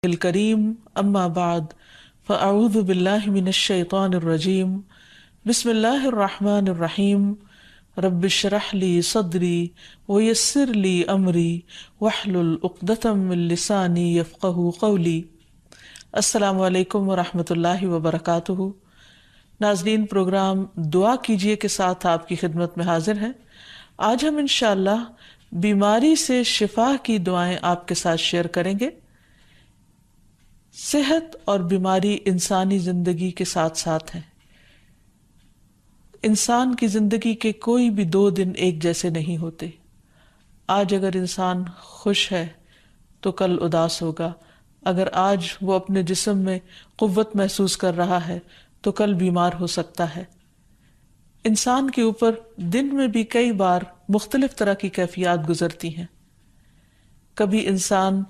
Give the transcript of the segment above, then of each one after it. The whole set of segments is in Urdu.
الکریم اما بعد فاعوذ باللہ من الشیطان الرجیم بسم اللہ الرحمن الرحیم رب اشرح لی صدری ویسر لی امری واحلل عقدۃ من لسانی یفقہوا قولی۔ السلام علیکم ورحمۃ اللہ وبرکاتہ۔ ناظرین، پروگرام دعا کیجئے کے ساتھ آپ کی خدمت میں حاضر ہیں۔ آج ہم انشاءاللہ بیماری سے شفا کی دعائیں آپ کے ساتھ شیئر کریں گے۔ صحت اور بیماری انسانی زندگی کے ساتھ ساتھ ہیں۔ انسان کی زندگی کے کوئی بھی 2 دن ایک جیسے نہیں ہوتے۔ آج اگر انسان خوش ہے تو کل اداس ہوگا، اگر آج وہ اپنے جسم میں قوت محسوس کر رہا ہے تو کل بیمار ہو سکتا ہے۔ انسان کے اوپر دن میں بھی کئی بار مختلف طرح کی کیفیات گزرتی ہیں۔ کبھی انسان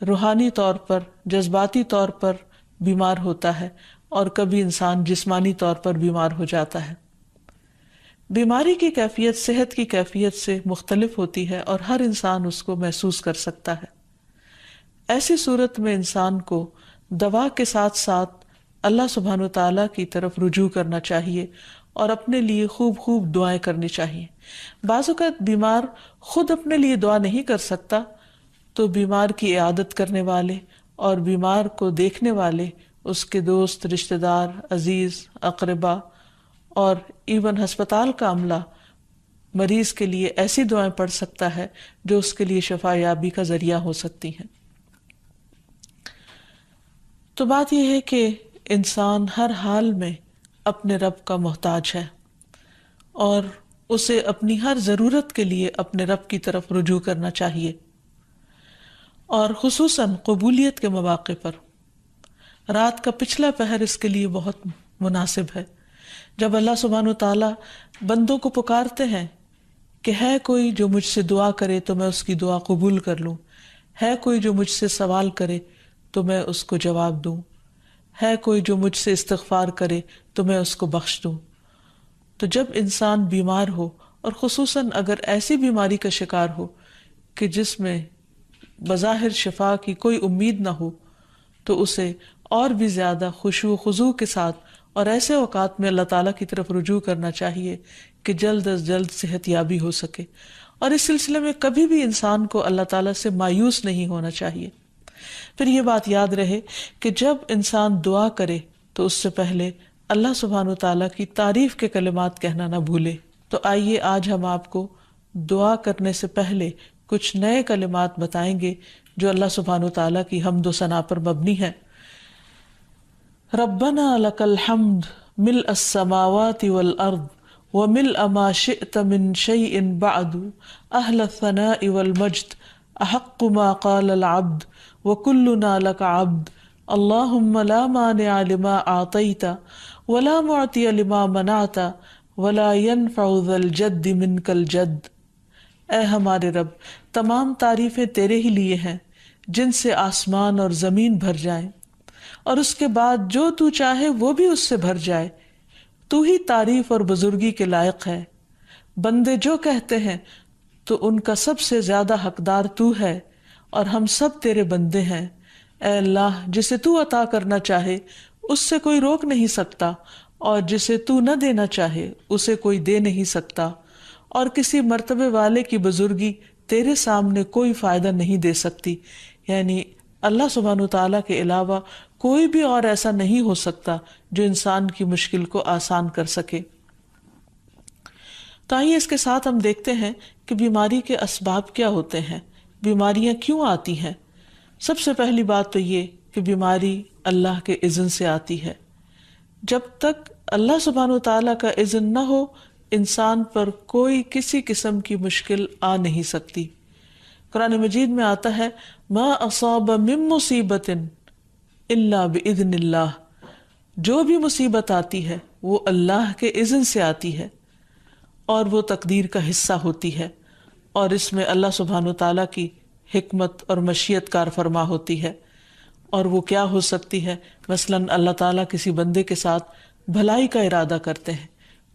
روحانی طور پر، جذباتی طور پر بیمار ہوتا ہے اور کبھی انسان جسمانی طور پر بیمار ہو جاتا ہے۔ بیماری کی کیفیت صحت کی کیفیت سے مختلف ہوتی ہے اور ہر انسان اس کو محسوس کر سکتا ہے۔ ایسی صورت میں انسان کو دوا کے ساتھ ساتھ اللہ سبحانہ وتعالیٰ کی طرف رجوع کرنا چاہیے اور اپنے لیے خوب خوب دعائیں کرنی چاہیے۔ بعض اوقات بیمار خود اپنے لیے دعا نہیں کر سکتا تو بیمار کی عیادت کرنے والے اور بیمار کو دیکھنے والے، اس کے دوست، رشتہ دار، عزیز، اقربا اور ایون ہسپتال کا عملہ مریض کے لیے ایسی دعائیں پڑھ سکتا ہے جو اس کے لیے شفا یابی کا ذریعہ ہو سکتی ہیں۔ تو بات یہ ہے کہ انسان ہر حال میں اپنے رب کا محتاج ہے اور اسے اپنی ہر ضرورت کے لیے اپنے رب کی طرف رجوع کرنا چاہیے، اور خصوصاً قبولیت کے مواقع پر۔ رات کا پچھلا پہر اس کے لیے بہت مناسب ہے، جب اللہ سبحانہ وتعالیٰ بندوں کو پکارتے ہیں کہ ہے کوئی جو مجھ سے دعا کرے تو میں اس کی دعا قبول کر لوں، ہے کوئی جو مجھ سے سوال کرے تو میں اس کو جواب دوں، ہے کوئی جو مجھ سے استغفار کرے تو میں اس کو بخش دوں۔ تو جب انسان بیمار ہو، اور خصوصاً اگر ایسی بیماری کا شکار ہو کہ جس میں بظاہر شفا کی کوئی امید نہ ہو، تو اسے اور بھی زیادہ خشوع و خضوع کے ساتھ اور ایسے اوقات میں اللہ تعالیٰ کی طرف رجوع کرنا چاہیے کہ جلد از جلد صحت یابی ہو سکے۔ اور اس سلسلے میں کبھی بھی انسان کو اللہ تعالیٰ سے مایوس نہیں ہونا چاہیے۔ پھر یہ بات یاد رہے کہ جب انسان دعا کرے تو اس سے پہلے اللہ سبحانہ وتعالیٰ کی تعریف کے کلمات کہنا نہ بھولے۔ تو آئیے آج ہم آپ کو دعا کرنے سے پہلے کچھ نئے کلمات بتائیں گے جو اللہ سبحانہ وتعالیٰ کی حمد و ثنا پر مبنی ہیں۔ ربنا لک الحمد ملء السماوات والارض وملء ما شئت من شیء بعد اہل الثناء والمجد احق ما قال العبد وكلنا لك عبد اللهم لا مانع لما اعطيت ولا معطي لما منعت ولا ينفع ذا الجد منك الجد۔ اے ہمارے رب، تمام تعریفیں تیرے ہی لیے ہیں جن سے آسمان اور زمین بھر جائیں، اور اس کے بعد جو تو چاہے وہ بھی اس سے بھر جائے۔ تو ہی تعریف اور بزرگی کے لائق ہے۔ بندے جو کہتے ہیں تو ان کا سب سے زیادہ حقدار تو ہے، اور ہم سب تیرے بندے ہیں۔ اے اللہ، جسے تو عطا کرنا چاہے اس سے کوئی روک نہیں سکتا، اور جسے تو نہ دینا چاہے اسے کوئی دے نہیں سکتا، اور کسی مرتبے والے کی بزرگی تیرے سامنے کوئی فائدہ نہیں دے سکتی۔ یعنی اللہ سبحانہ وتعالیٰ کے علاوہ کوئی بھی اور ایسا نہیں ہو سکتا جو انسان کی مشکل کو آسان کر سکے۔ تو آئیے اس کے ساتھ ہم دیکھتے ہیں کہ بیماری کے اسباب کیا ہوتے ہیں، بیماریاں کیوں آتی ہیں۔ سب سے پہلی بات تو یہ کہ بیماری اللہ کے اذن سے آتی ہے۔ جب تک اللہ سبحانہ وتعالیٰ کا اذن نہ ہو، انسان پر کوئی کسی قسم کی مشکل آ نہیں سکتی۔ قرآن مجید میں آتا ہے ما اصاب من مصیبت الا باذن اللہ، جو بھی مصیبت آتی ہے وہ اللہ کے اذن سے آتی ہے اور وہ تقدیر کا حصہ ہوتی ہے، اور اس میں اللہ سبحانہ وتعالیٰ کی حکمت اور مشیت کار فرما ہوتی ہے۔ اور وہ کیا ہو سکتی ہے؟ مثلاً اللہ تعالیٰ کسی بندے کے ساتھ بھلائی کا ارادہ کرتے ہیں،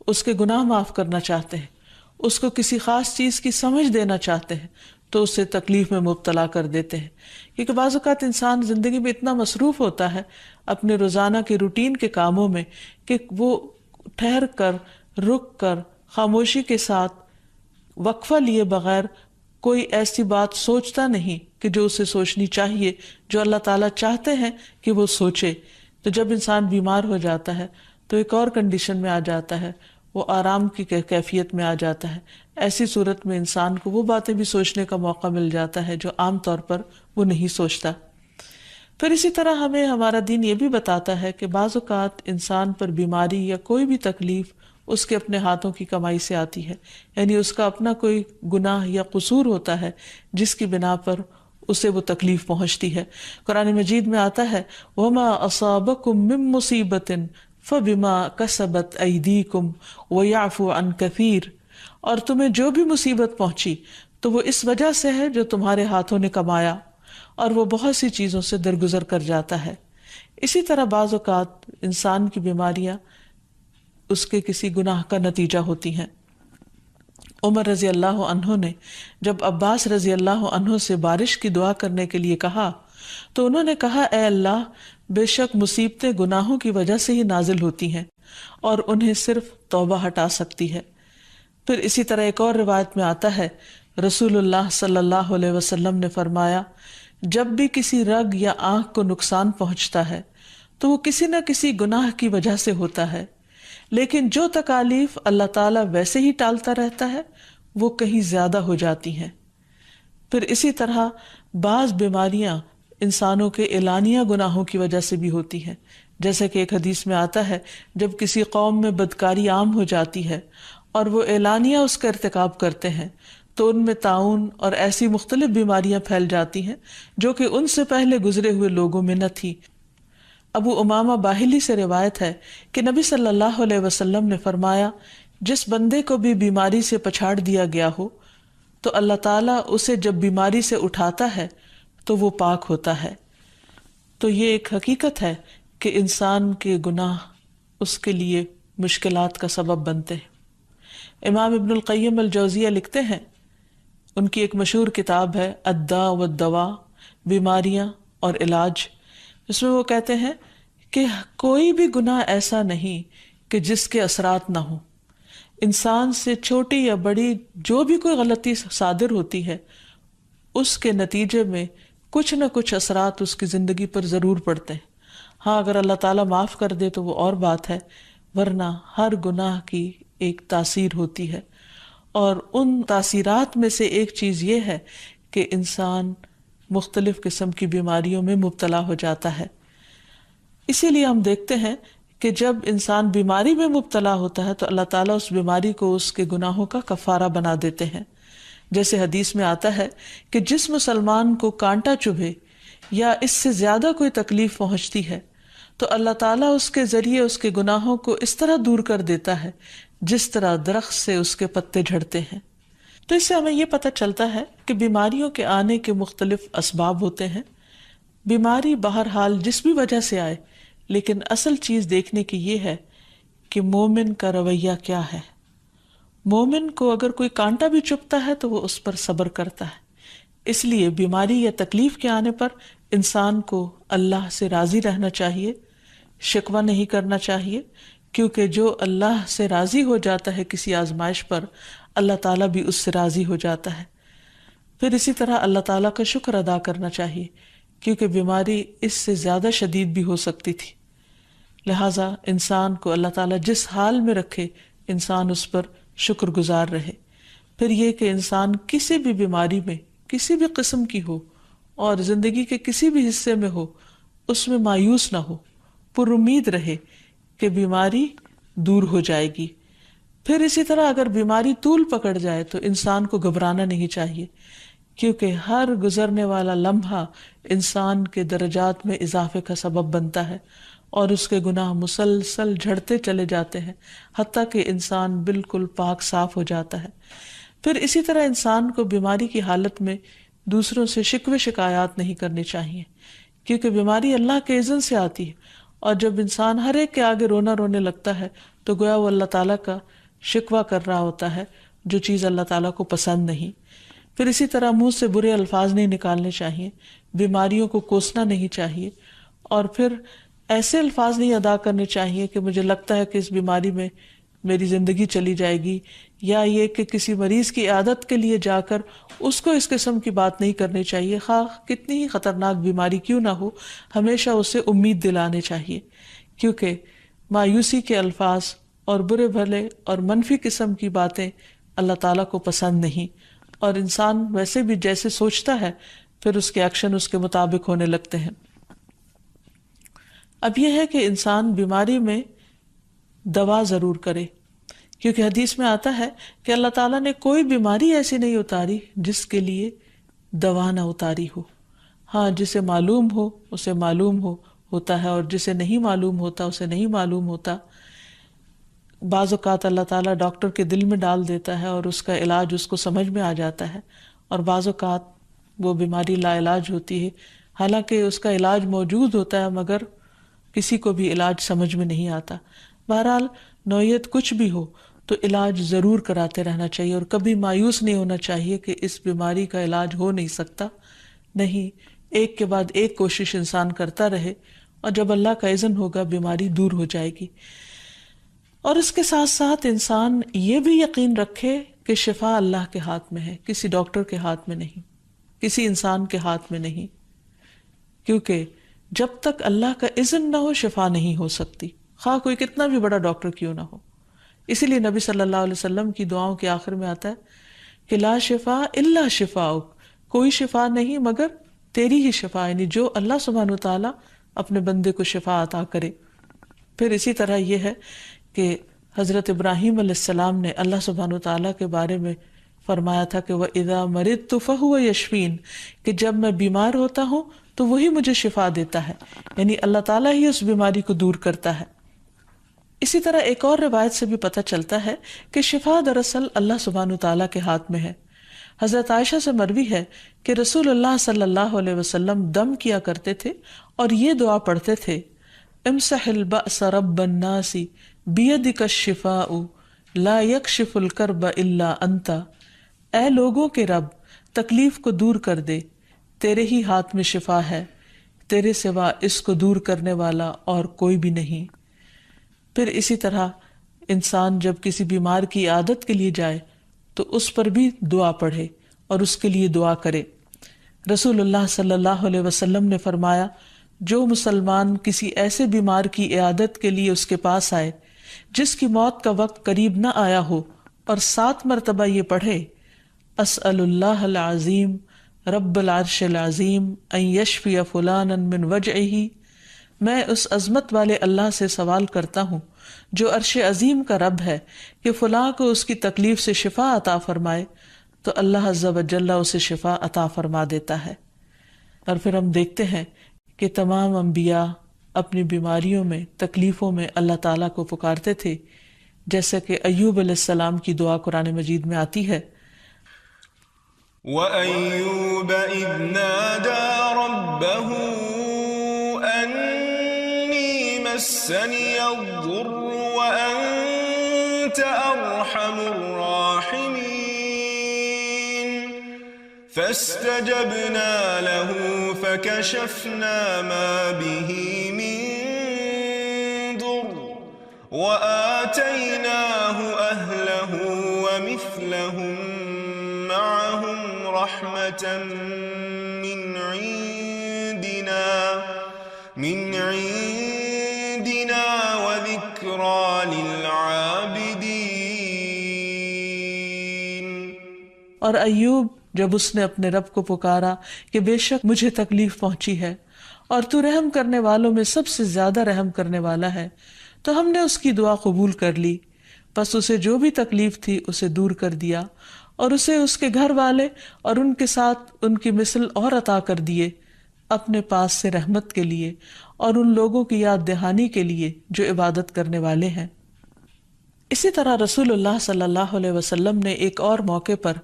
اس کے گناہ معاف کرنا چاہتے ہیں، اس کو کسی خاص چیز کی سمجھ دینا چاہتے ہیں، تو اسے تکلیف میں مبتلا کر دیتے ہیں. کیونکہ بعض اوقات انسان زندگی میں اتنا مصروف ہوتا ہے اپنے روزانہ کے روٹین کے کاموں میں کہ وہ ٹھہر کر، رک کر، خاموشی کے ساتھ وقفہ لیے بغیر کوئی ایسی بات سوچتا نہیں کہ جو اسے سوچنی چاہیے، جو اللہ تعالیٰ چاہتے ہیں کہ وہ سوچے. تو جب انسان بیمار ہو جاتا ہے تو ایک اور کنڈیشن میں آ جاتا ہے، وہ آرام کی کیفیت میں آ جاتا ہے. ایسی صورت میں انسان کو وہ باتیں بھی سوچنے کا موقع مل جاتا ہے جو عام طور پر وہ نہیں سوچتا. پھر اسی طرح ہمیں ہمارا دین یہ بھی بتاتا ہے کہ بعض اوقات انسان پر بیماری یا کوئی بھی تکلیف اس کے اپنے ہاتھوں کی کمائی سے آتی ہے، یعنی اس کا اپنا کوئی گناہ یا قصور ہوتا ہے جس کی بنا پر اسے وہ تکلیف پہنچتی ہے. قرآن مجید میں آتا ہے وَمَا أَصَابَكُم مِّن مُّصِيبَةٍ فَبِمَا كَسَبَتْ أَيْدِيكُمْ وَيَعْفُو عَن كَثِيرٍ، اور تمہیں جو بھی مصیبت پہنچی تو وہ اس وجہ سے ہے جو تمہارے ہاتھوں نے کمایا، اور وہ بہت سی چیزوں سے درگزر کر جاتا ہے. اسی طرح بعض اوقات انسان کی بیماریاں اس کے کسی گناہ کا نتیجہ ہوتی ہیں. عمر رضی اللہ عنہ نے جب عباس رضی اللہ عنہ سے بارش کی دعا کرنے کے لیے کہا تو انہوں نے کہا اے اللہ، بے شک مصیبتیں گناہوں کی وجہ سے ہی نازل ہوتی ہیں اور انہیں صرف توبہ ہٹا سکتی ہے. پھر اسی طرح ایک اور روایت میں آتا ہے رسول اللہ صلی اللہ علیہ وسلم نے فرمایا جب بھی کسی رگ یا آنکھ کو نقصان پہنچتا ہے تو وہ کسی نہ کسی گناہ کی وجہ سے ہوتا ہے، لیکن جو تکالیف اللہ تعالیٰ ویسے ہی ٹالتا رہتا ہے وہ کہیں زیادہ ہو جاتی ہیں. پھر اسی طرح بعض بیماریاں انسانوں کے اعلانیہ گناہوں کی وجہ سے بھی ہوتی ہیں، جیسے کہ ایک حدیث میں آتا ہے جب کسی قوم میں بدکاری عام ہو جاتی ہے اور وہ اعلانیہ اس کا ارتکاب کرتے ہیں تو ان میں طاعون اور ایسی مختلف بیماریاں پھیل جاتی ہیں جو کہ ان سے پہلے گزرے ہوئے لوگوں میں نہ تھی. ابو امامہ باہلی سے روایت ہے کہ نبی صلی اللہ علیہ وسلم نے فرمایا جس بندے کو بھی بیماری سے پچھاڑ دیا گیا ہو تو اللہ تعالیٰ اسے جب بیماری سے اٹھاتا ہے تو وہ پاک ہوتا ہے. تو یہ ایک حقیقت ہے کہ انسان کے گناہ اس کے لیے مشکلات کا سبب بنتے ہیں. امام ابن القیم الجوزیہ لکھتے ہیں، ان کی ایک مشہور کتاب ہے الداء والدواء، بیماریاں اور علاج، اس میں وہ کہتے ہیں کہ کوئی بھی گناہ ایسا نہیں کہ جس کے اثرات نہ ہوں. انسان سے چھوٹی یا بڑی جو بھی کوئی غلطی صادر ہوتی ہے اس کے نتیجے میں کچھ نہ کچھ اثرات اس کی زندگی پر ضرور پڑتے ہیں. ہاں اگر اللہ تعالیٰ معاف کر دے تو وہ اور بات ہے، ورنہ ہر گناہ کی ایک تاثیر ہوتی ہے، اور ان تاثیرات میں سے ایک چیز یہ ہے کہ انسان مختلف قسم کی بیماریوں میں مبتلا ہو جاتا ہے. اسی لیے ہم دیکھتے ہیں کہ جب انسان بیماری میں مبتلا ہوتا ہے تو اللہ تعالیٰ اس بیماری کو اس کے گناہوں کا کفارہ بنا دیتے ہیں. جیسے حدیث میں آتا ہے کہ جس مسلمان کو کانٹا چبھے یا اس سے زیادہ کوئی تکلیف پہنچتی ہے تو اللہ تعالیٰ اس کے ذریعے اس کے گناہوں کو اس طرح دور کر دیتا ہے جس طرح درخت سے اس کے پتے جھڑتے ہیں. تو اس سے ہمیں یہ پتہ چلتا ہے کہ بیماریوں کے آنے کے مختلف اسباب ہوتے ہیں. بیماری بہرحال جس بھی وجہ سے آئے، لیکن اصل چیز دیکھنے کی یہ ہے کہ مومن کا رویہ کیا ہے. مومن کو اگر کوئی کانٹا بھی چبھتا ہے تو وہ اس پر صبر کرتا ہے. اس لیے بیماری یا تکلیف کے آنے پر انسان کو اللہ سے راضی رہنا چاہیے، شکوہ نہیں کرنا چاہیے، کیونکہ جو اللہ سے راضی ہو جاتا ہے کسی آزمائش پر، اللہ تعالیٰ بھی اس سے راضی ہو جاتا ہے. پھر اسی طرح اللہ تعالیٰ کا شکر ادا کرنا چاہیے، کیونکہ بیماری اس سے زیادہ شدید بھی ہو سکتی تھی. لہٰذا انسان کو اللہ تعالیٰ جس حال میں رکھے انسان اس پر شکر گزار رہے. پھر یہ کہ انسان کسی بھی بیماری میں کسی بھی قسم کی ہو اور زندگی کے کسی بھی حصے میں ہو اس میں مایوس نہ ہو، پر امید رہے کہ بیماری دور ہو جائے گی. پھر اسی طرح اگر بیماری طول پکڑ جائے تو انسان کو گھبرانا نہیں چاہیے، کیونکہ ہر گزرنے والا لمحہ انسان کے درجات میں اضافے کا سبب بنتا ہے اور اس کے گناہ مسلسل جھڑتے چلے جاتے ہیں حتیٰ کہ انسان بالکل پاک صاف ہو جاتا ہے. پھر اسی طرح انسان کو بیماری کی حالت میں دوسروں سے شکوے شکایات نہیں کرنی چاہیے، کیونکہ بیماری اللہ کے اذن سے آتی ہے، اور جب انسان ہر ایک کے آگے رونے لگتا ہے تو گویا وہ اللہ تعالیٰ کا شکوہ کر رہا ہوتا ہے، جو چیز اللہ تعالیٰ کو پسند نہیں. پھر اسی طرح منہ سے برے الفاظ نہیں نکالنے چاہیے، بیماریوں کو کوسنا نہیں چاہیے، اور پھر ایسے الفاظ نہیں ادا کرنے چاہیے کہ مجھے لگتا ہے کہ اس بیماری میں میری زندگی چلی جائے گی، یا یہ کہ کسی مریض کی عیادت کے لیے جا کر اس کو اس قسم کی بات نہیں کرنی چاہیے، خواہ کتنی ہی خطرناک بیماری کیوں نہ ہو، ہمیشہ اسے امید دلانے چاہیے، کیونکہ مایوسی کے الفاظ اور برے بھلے اور منفی قسم کی باتیں اللہ تعالیٰ کو پسند نہیں، اور انسان ویسے بھی جیسے سوچتا ہے پھر اس کے ایکشن اس کے مطابق ہونے لگتے ہیں۔ اب یہ ہے کہ انسان بیماری میں دوا ضرور کرے، کیونکہ حدیث میں آتا ہے کہ اللہ تعالیٰ نے کوئی بیماری ایسی نہیں اتاری جس کے لیے دوا نہ اتاری ہو۔ ہاں، جسے معلوم ہو اسے معلوم ہوتا ہے، اور جسے نہیں معلوم ہوتا اسے نہیں معلوم ہوتا۔ بعض اوقات اللہ تعالیٰ ڈاکٹر کے دل میں ڈال دیتا ہے اور اس کا علاج اس کو سمجھ میں آ جاتا ہے، اور بعض اوقات وہ بیماری لا علاج ہوتی ہے، حالانکہ اس کا علاج موجود ہوتا ہے مگر کسی کو بھی علاج سمجھ میں نہیں آتا۔ بہرحال نوعیت کچھ بھی ہو تو علاج ضرور کراتے رہنا چاہیے، اور کبھی مایوس نہیں ہونا چاہیے کہ اس بیماری کا علاج ہو نہیں سکتا۔ نہیں، ایک کے بعد ایک کوشش انسان کرتا رہے، اور جب اللہ کا اذن ہوگا بیماری دور ہو جائے گی۔ اور اس کے ساتھ ساتھ انسان یہ بھی یقین رکھے کہ شفا اللہ کے ہاتھ میں ہے، کسی ڈاکٹر کے ہاتھ میں نہیں، کسی انسان کے ہاتھ میں نہیں، کیونکہ جب تک اللہ کا اذن نہ ہو شفا نہیں ہو سکتی، خواہ کوئی کتنا بھی بڑا ڈاکٹر کیوں نہ ہو۔ اسی لیے نبی صلی اللہ علیہ وسلم کی دعاؤں کے آخر میں آتا ہے کہ لا شفا الا شفاؤک، کوئی شفا نہیں مگر تیری ہی شفا، یعنی جو اللہ سبحانہ وتعالیٰ اپنے بندے کو شفا عطا کرے۔ پھر اسی طرح یہ ہے کہ حضرت ابراہیم علیہ السلام نے اللہ سبحانہ وتعالیٰ کے بارے میں فرمایا تھا کہ وَإِذَا مَرِضْتُ فَهُوَ يَشْفِينِ، کہ جب میں بیمار ہوتا ہوں تو وہی مجھے شفا دیتا ہے، یعنی اللہ تعالیٰ ہی اس بیماری کو دور کرتا ہے۔ اسی طرح ایک اور روایت سے بھی پتہ چلتا ہے کہ شفا دراصل اللہ سبحانہ وتعالیٰ کے ہاتھ میں ہے۔ حضرت عائشہ سے مروی ہے کہ رسول اللہ صلی اللہ علیہ وسلم دم کیا کرتے تھے اور یہ دعا پڑھتے تھے، امسح البأس رب الناس بیدک الشفاء لا یکشف الکرب الا انت، اے لوگوں کے رب تکلیف کو دور کر دے، تیرے ہی ہاتھ میں شفا ہے، تیرے سوا اس کو دور کرنے والا اور کوئی بھی نہیں۔ پھر اسی طرح انسان جب کسی بیمار کی عادت کے لیے جائے تو اس پر بھی دعا پڑھے اور اس کے لیے دعا کرے۔ رسول اللہ صلی اللہ علیہ وسلم نے فرمایا، جو مسلمان کسی ایسے بیمار کی عیادت کے لیے اس کے پاس آئے جس کی موت کا وقت قریب نہ آیا ہو اور 7 مرتبہ یہ پڑھے، اسأل اللہ العظیم رب العرش العظیم ان یشفی فلانا من وجعہ، میں اس عظمت والے اللہ سے سوال کرتا ہوں جو عرش عظیم کا رب ہے کہ فلاں کو اس کی تکلیف سے شفا عطا فرمائے، تو اللہ عز و جل اسے شفا عطا فرما دیتا ہے۔ اور پھر ہم دیکھتے ہیں کہ تمام انبیاء اپنی بیماریوں میں، تکلیفوں میں اللہ تعالیٰ کو پکارتے تھے، جیسا کہ ایوب علیہ السلام کی دعا قرآن مجید میں آتی ہے، وَأَيُّوبَ إِذْ نَادَى رَبَّهُ أَنِّي مَسَّنِيَ الضُّرُّ وَأَنْتَ أَرْحَمُ الرَّاحِمِينَ فَاسْتَجَبْنَا لَهُ فَكَشَفْنَا مَا بِهِ مِنْ ضُرٍّ وَآتَيْنَاهُ أَهْلَهُ وَمِثْلَهُمْ معهم رحمة من عندنا وذكرى للعابدين۔ اور ایوب جب اس نے اپنے رب کو پکارا کہ بے شک مجھے تکلیف پہنچی ہے اور تو رحم کرنے والوں میں سب سے زیادہ رحم کرنے والا ہے، تو ہم نے اس کی دعا قبول کر لی، پس اسے جو بھی تکلیف تھی اسے دور کر دیا، اور اسے اس کے گھر والے اور ان کے ساتھ ان کی مثل اور عطا کر دیے، اپنے پاس سے رحمت کے لیے اور ان لوگوں کی یاد دہانی کے لیے جو عبادت کرنے والے ہیں۔ اسی طرح رسول اللہ صلی اللہ علیہ وسلم نے ایک اور موقع پر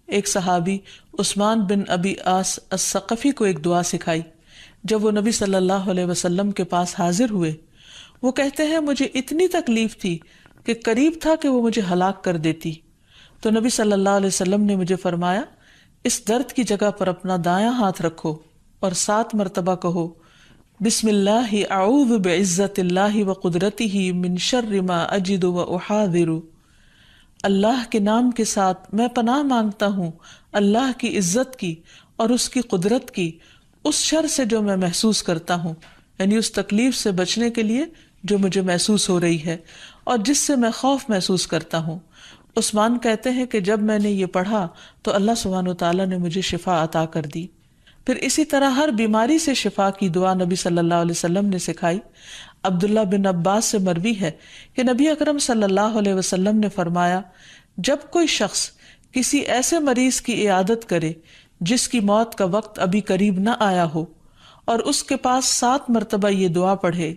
ایک صحابی عثمان بن ابی عاص الثقفی کو ایک دعا سکھائی۔ جب وہ نبی صلی اللہ علیہ وسلم کے پاس حاضر ہوئے، وہ کہتے ہیں مجھے اتنی تکلیف تھی کہ قریب تھا کہ وہ مجھے ہلاک کر دیتی، تو نبی صلی اللہ علیہ وسلم نے مجھے فرمایا اس درد کی جگہ پر اپنا دایاں ہاتھ رکھو اور 7 مرتبہ کہو بسم اللہ اعوذ بعزت اللہ و قدرتہ من شر ما اجد و احاذر، اللہ کے نام کے ساتھ میں پناہ مانگتا ہوں اللہ کی عزت کی اور اس کی قدرت کی اس شر سے جو میں محسوس کرتا ہوں، یعنی اس تکلیف سے بچنے کے لیے جو مجھے محسوس ہو رہی ہے اور جس سے میں خوف محسوس کرتا ہوں۔ عثمان کہتے ہیں کہ جب میں نے یہ پڑھا تو اللہ سبحانہ و تعالیٰ نے مجھے شفا عطا کر دی۔ پھر اسی طرح ہر بیماری سے شفا کی دعا نبی صلی اللہ علیہ وسلم نے سکھائی۔ عبداللہ بن عباس سے مروی ہے کہ نبی اکرم صلی اللہ علیہ وسلم نے فرمایا، جب کوئی شخص کسی ایسے مریض کی عیادت کرے جس کی موت کا وقت ابھی قریب نہ آیا ہو اور اس کے پاس 7 مرتبہ یہ دعا پڑھے،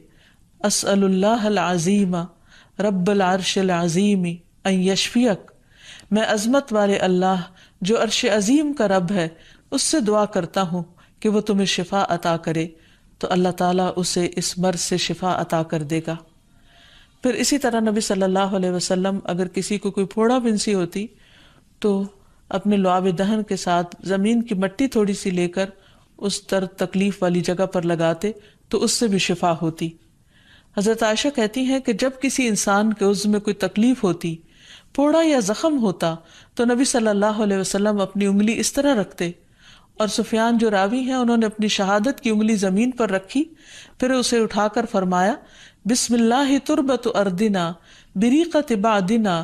اسأل اللہ العظیم رب العرش العظیم ان یشفیک، میں عظمت والے اللہ جو عرش عظیم کا رب ہے اس سے دعا کرتا ہوں کہ وہ تمہیں شفا عطا کرے، تو اللہ تعالیٰ اسے اس مرض سے شفا عطا کر دے گا۔ پھر اسی طرح نبی صلی اللہ علیہ وسلم اگر کسی کو کوئی پھوڑا بنسی ہوتی تو اپنے لعاب دہن کے ساتھ زمین کی مٹی تھوڑی سی لے کر اس درد تکلیف والی جگہ پر لگاتے تو اس سے بھی شفا ہوتی۔ حضرت عائشہ کہتی ہیں کہ جب کسی انسان کے عضو میں کوئی تکلیف ہوتی، پھوڑا یا زخم ہوتا، تو نبی صلی اللہ علیہ وسلم اپنی انگلی اس طرح رکھتے، اور سفیان جو راوی ہیں انہوں نے اپنی شہادت کی انگلی زمین پر رکھی، پھر اسے اٹھا کر فرمایا بسم اللہ تربت اردنا بریقت بعدنا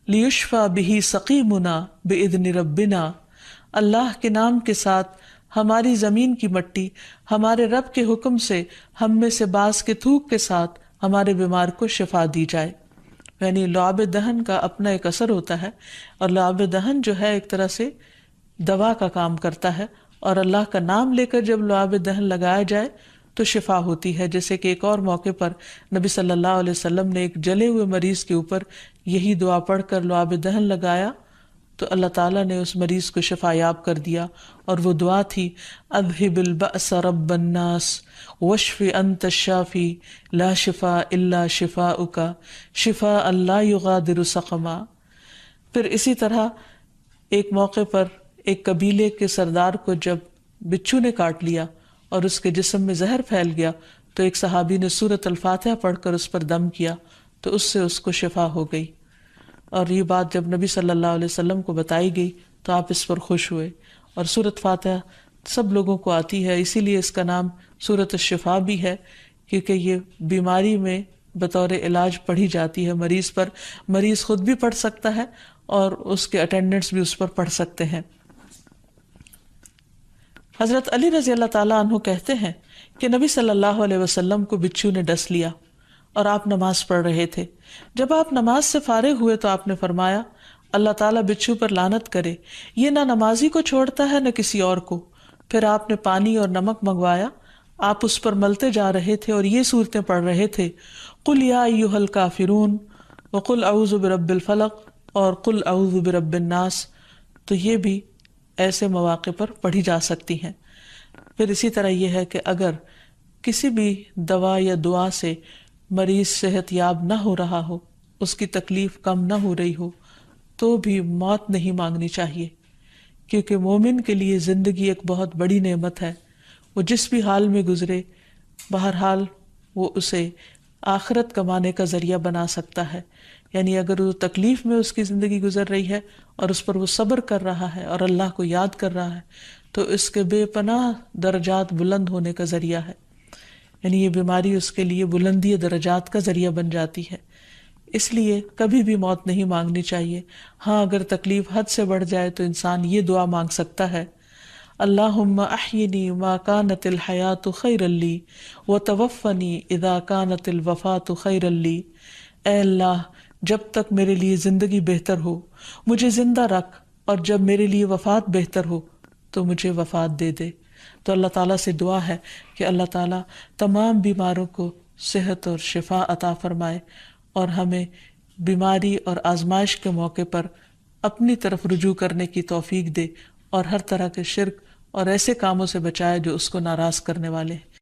لیشفى به سقیمنا باذن ربنا، اللہ کے نام کے ساتھ ہماری زمین کی مٹی ہمارے رب کے حکم سے ہم میں سے بعض کے تھوک کے ساتھ ہمارے بیمار کو شفا دی جائے۔ یعنی لعاب دہن کا اپنا ایک اثر ہوتا ہے، اور لعاب دہن جو ہے ایک طرح سے دوا کا کام کرتا ہے، اور اللہ کا نام لے کر جب لعاب دہن لگایا جائے تو شفا ہوتی ہے۔ جیسے کہ ایک اور موقع پر نبی صلی اللہ علیہ وسلم نے ایک جلے ہوئے مریض کے اوپر یہی دعا پڑھ کر لعاب دہن لگایا تو اللہ تعالیٰ نے اس مریض کو شفا یاب کر دیا، اور وہ دعا تھی اذہب البأس رب الناس واشف انت الشافی لا شفاء الا شفاؤک شفاء لا یغادر سقما۔ پھر اسی طرح ایک موقع پر ایک قبیلے کے سردار کو جب بچھو نے کاٹ لیا اور اس کے جسم میں زہر پھیل گیا تو ایک صحابی نے سورۃ الفاتحہ پڑھ کر اس پر دم کیا تو اس سے اس کو شفا ہو گئی، اور یہ بات جب نبی صلی اللہ علیہ وسلم کو بتائی گئی تو آپ اس پر خوش ہوئے۔ اور سورۃ فاتحہ سب لوگوں کو آتی ہے، اسی لیے اس کا نام سورۃ الشفا بھی ہے، کیونکہ یہ بیماری میں بطور علاج پڑھی جاتی ہے مریض پر، مریض خود بھی پڑھ سکتا ہے اور اس کے اٹینڈنٹس بھی اس پر پڑھ سکتے ہیں۔ حضرت علی رضی اللہ تعالیٰ عنہ کہتے ہیں کہ نبی صلی اللہ علیہ وسلم کو بچھو نے ڈس لیا اور آپ نماز پڑھ رہے تھے۔ جب آپ نماز سے فارغ ہوئے تو آپ نے فرمایا اللہ تعالیٰ بچھو پر لعنت کرے، یہ نہ نمازی کو چھوڑتا ہے نہ کسی اور کو۔ پھر آپ نے پانی اور نمک منگوایا، آپ اس پر ملتے جا رہے تھے اور یہ صورتیں پڑھ رہے تھے قل یا ایھا الکافرون وقل اعوذ برب الفلق اور قل اعوذ برب الناس، تو یہ بھی ایسے مواقع پر پڑھی جا سکتی ہیں۔ پھر اسی طرح یہ ہے کہ اگر کسی بھی دوا یا دعا سے مریض صحت یاب نہ ہو رہا ہو، اس کی تکلیف کم نہ ہو رہی ہو، تو بھی موت نہیں مانگنی چاہیے، کیونکہ مومن کے لیے زندگی ایک بہت بڑی نعمت ہے۔ وہ جس بھی حال میں گزرے، بہرحال وہ اسے آخرت کمانے کا ذریعہ بنا سکتا ہے۔ یعنی اگر وہ تکلیف میں اس کی زندگی گزر رہی ہے اور اس پر وہ صبر کر رہا ہے اور اللہ کو یاد کر رہا ہے تو اس کے بے پناہ درجات بلند ہونے کا ذریعہ ہے، یعنی یہ بیماری اس کے لیے بلندی درجات کا ذریعہ بن جاتی ہے۔ اس لیے کبھی بھی موت نہیں مانگنی چاہیے۔ ہاں اگر تکلیف حد سے بڑھ جائے تو انسان یہ دعا مانگ سکتا ہے اللہم احینی ما کانت الحیات خیرا لی وتوفنی اذا کانت الوفات خیرا لی، اے اللہ جب تک میرے لیے زندگی بہتر ہو مجھے زندہ رکھ، اور جب میرے لیے وفات بہتر ہو تو مجھے وفات دے دے۔ تو اللہ تعالیٰ سے دعا ہے کہ اللہ تعالیٰ تمام بیماروں کو صحت اور شفا عطا فرمائے، اور ہمیں بیماری اور آزمائش کے موقع پر اپنی طرف رجوع کرنے کی توفیق دے، اور ہر طرح کے شرک اور ایسے کاموں سے بچائے جو اس کو ناراض کرنے والے ہیں۔